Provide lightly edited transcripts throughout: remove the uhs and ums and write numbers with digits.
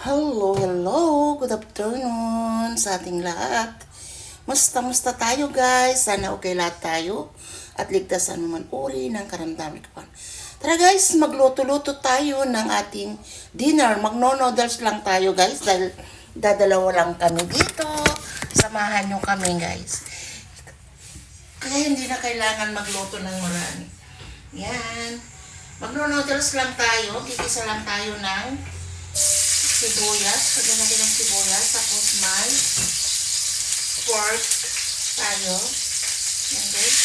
Hello, hello! Good afternoon sa ating lahat. Musta tayo guys? Sana okay lahat tayo at ligtas anuman uri ng karamdaman ko. Tara guys, magluto-luto tayo ng ating dinner. Magno-noodles lang tayo guys dahil dadalawa lang kami dito. Samahan nyo kami guys. Kaya hindi na kailangan magluto ng marami. Yan. Magno-noodles lang tayo. Gigisa lang tayo ng sibuyas. Lagyan natin ng sibuyas. Tapos may pork tayo. Yan guys.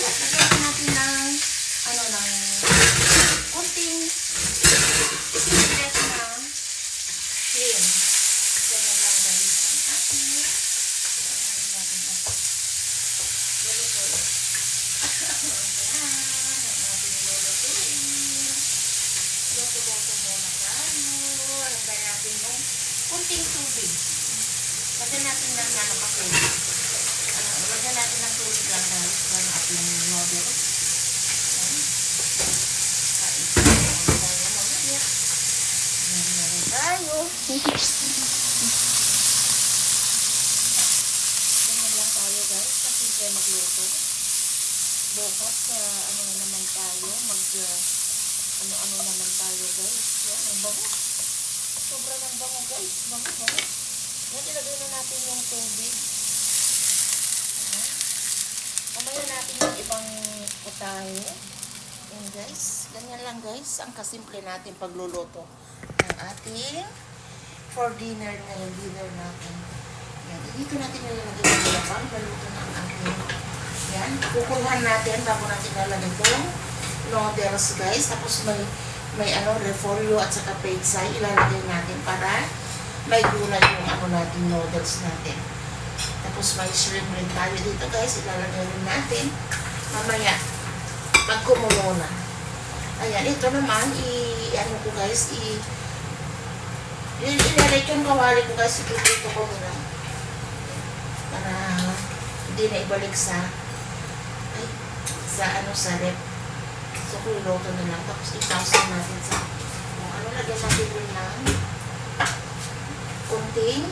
Lagyan natin ng kunting sibuyas na cream. Ganyan lang guys. Ang ating natin na. Luluto. Yan. Ang ating lulutuin. Luto-luto muna tayo. Lagyan natin yung kunting tubig. Lagyan natin ng nanapakuli. Lagyan natin ng tubig lang guys. Para ating noodles. Tayo. Ganyan lang tayo guys. Kasi simple magluto. Bukas naman tayo. Ano naman tayo guys. Yan, ang bango. Sobra ng bango guys. Bango. Yan, ilagay na natin yung tubig. Kamaya natin yung ibang putahe. Yan guys. Ganyan lang guys. Ang kasimple natin pagluluto ng ating for dinner ngayon. Dinner natin. Yan. Dito natin nilalagay yung labang. Baluto ng ating. Yan. Kukulhan natin bago natin lalagay itong noodles guys. Tapos may repolyo at saka pechay. Ilalagay natin para may gulay yung natin noodles natin. Tapos may shrimp rin tayo dito guys. Ilalagay rin natin. Mamaya pag kumulo na. Ayan, ito naman, ko guys, ilalagay yung kawali ko guys, ipipito ko muna. Para hindi na ibalik sa rep. So, kuluto na lang. Tapos, ipausin natin sa, lagyan natin rin ng kunting,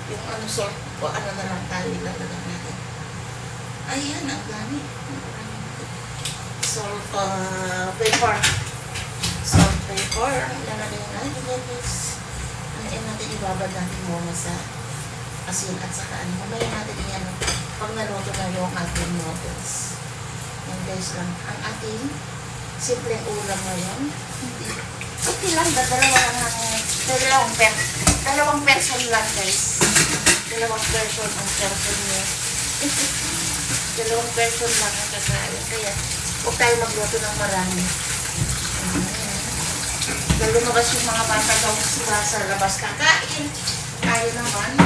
yung salt, o na lang tayo ilalagay natin. Ayan, ang dami. Salt, pepper. Salt, pepper. Ilalagay natin guys. Natin ibabad natin muna sa asin at saka mamaya natin yan pag naluto na yung ating noodles. Yan guys lang. Ang ating simpleng ulam ngayon. Hindi lang. Dalawang person lang guys. Dalawang person ang person niya. Dalawang person lang ang kakain. Kaya huwag tayo magluto ng marami. Lumabas yung mga bata daw sila sa labas kakain. Tayo naman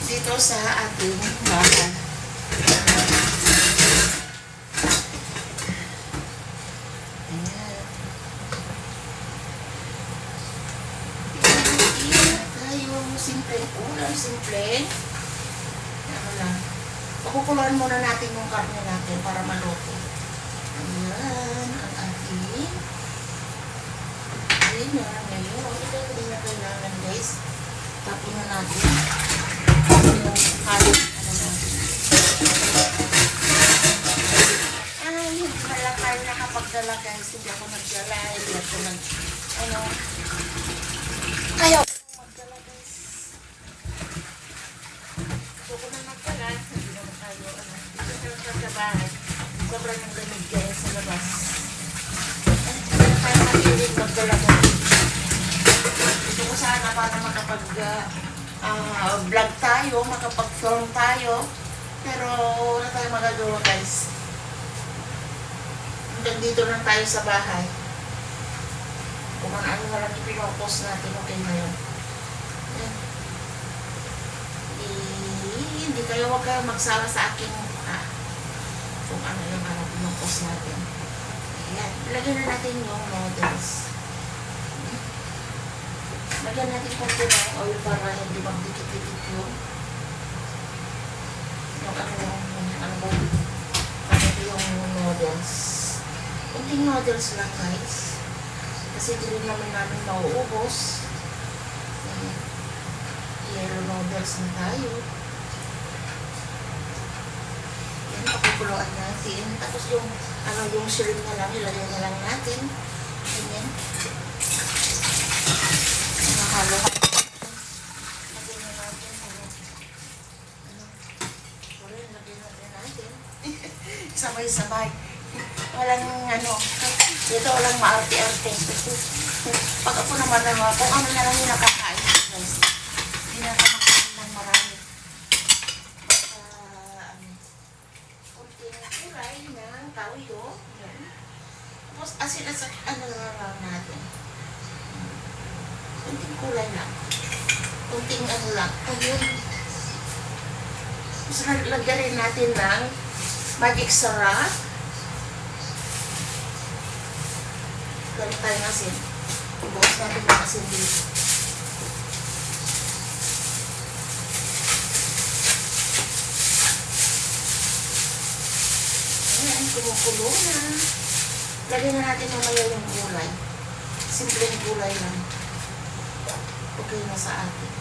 dito sa ating bahay. Ayan. Tayo simple ulam, simple. Lang. Pakukuluan muna natin yung karne natin para maluto. Ayan, ang ating dinner ngayon. Ito hindi na kailangan guys. Tapos na natin yung halos natin. Hindi malakay nakapagdala guys. Hindi ako nagdala. Hindi ako ayaw magdala guys. Gusto ko na magdala. Hindi naman tayo dito sa bahay. Sobrang ng lamig guys sa labas. Kaya matilig magdala guys. Gusto ko sana para makapag-vlog tayo, makapag-film tayo. Pero wala tayo magagawa guys. Hanggang dito lang tayo sa bahay. Kung ano na lang ipinopost natin, okay na yun. Hindi kayo huwag kayo magsawa sa aking kung ano yung pinopost natin. Ayan. Lagyan na natin yung noodles. Lagyan natin konti ng oil para hindi magdikit-dikit yung yung noodles. Kunting noodles lang guys. Kasi di rin naman namin mauubos. Ayan. Yellow noodles na tayo. Yan, pakukuluan natin. Tapos yung, yung shrimp na lang, ilagay na lang natin. Ganyan. Mahalo-halo. Lagyan na natin. Lagyan natin. Sabay-sabay. Walang dito walang maarte-arte. Pag ako naman kung ano na lang yung nakakain, guys. Hindi na kumakain ng marami. Kunting kulay ng tawyo. Tapos asin at na lang natin. Kunting kulay lang. Kunting lang. Ayun. Tapos lagyan rin natin ng magic sarap. Galing tayo ng asin. Ibuhos natin ng asin dito. Ayan, kumukulo na. Lagyan na natin mamaya yung gulay. Simpleng gulay lang. Okay na sa atin.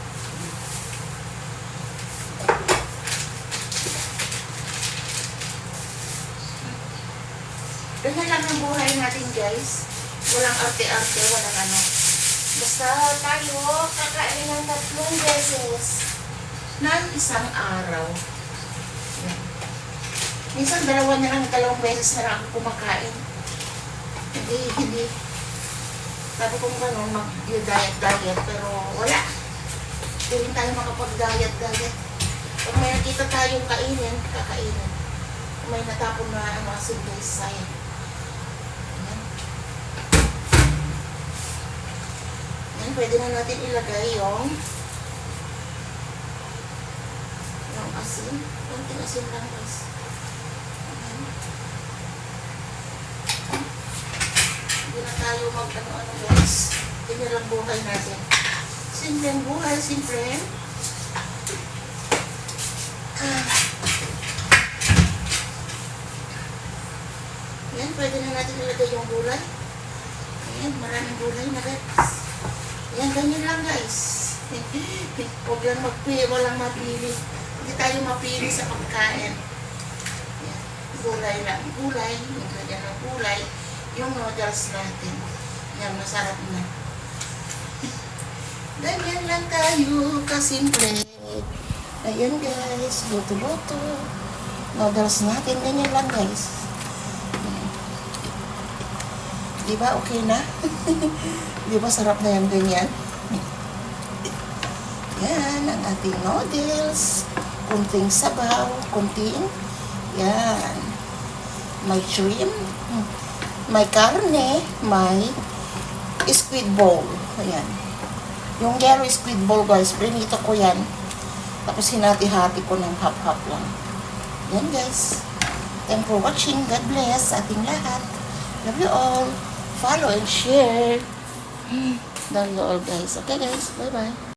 Ganyan lang ang buhay natin, guys. Walang arte-arte, walang Basta tayo kakain ng 3 beses ng isang araw. Yan. Minsan 2 beses na lang ako kumakain. Hindi. Sabi kong gano'n, mag-diet, pero wala. Hindi rin tayo makapag-diet. Pag may nakita tayong kainin, kakainin. Kung may natapon na asin, guys, sayang. Yan, pwede na natin ilagay yung asin. Konting asin lang, guys. Ayan. Hindi na tayo guys. Ganyan lang buhay natin. Simpleng buhay, simple. Yan, pwede na natin ilagay yung gulay. Ayan, maraming gulay na, guys. Yan, ganyan lang, guys. Huwag lang walang mapili. Hindi tayo mapili sa pagkain. Yan, gulay lang. Gulay, yung lagyan ng gulay. Yung noodles natin. Yan, masarap na. Ganyan lang tayo, kasimple. Ayan, guys. Luto-luto. Noodles natin, ganyan lang, guys. Diba, okay na? Diba, sarap na yan, ganyan? Yan, ang ating noodles. Kunting sabaw, kunting. Yan. May shrimp. May karne. May squid ball. Ayan. Yung yellow squid ball, guys, prinito ko yan. Tapos hinati-hati ko ng half-half lang. Yan, guys. Thanks for watching. God bless sa ating lahat. Love you all. Follow and share. Love you all, guys. Okay, guys. Bye-bye.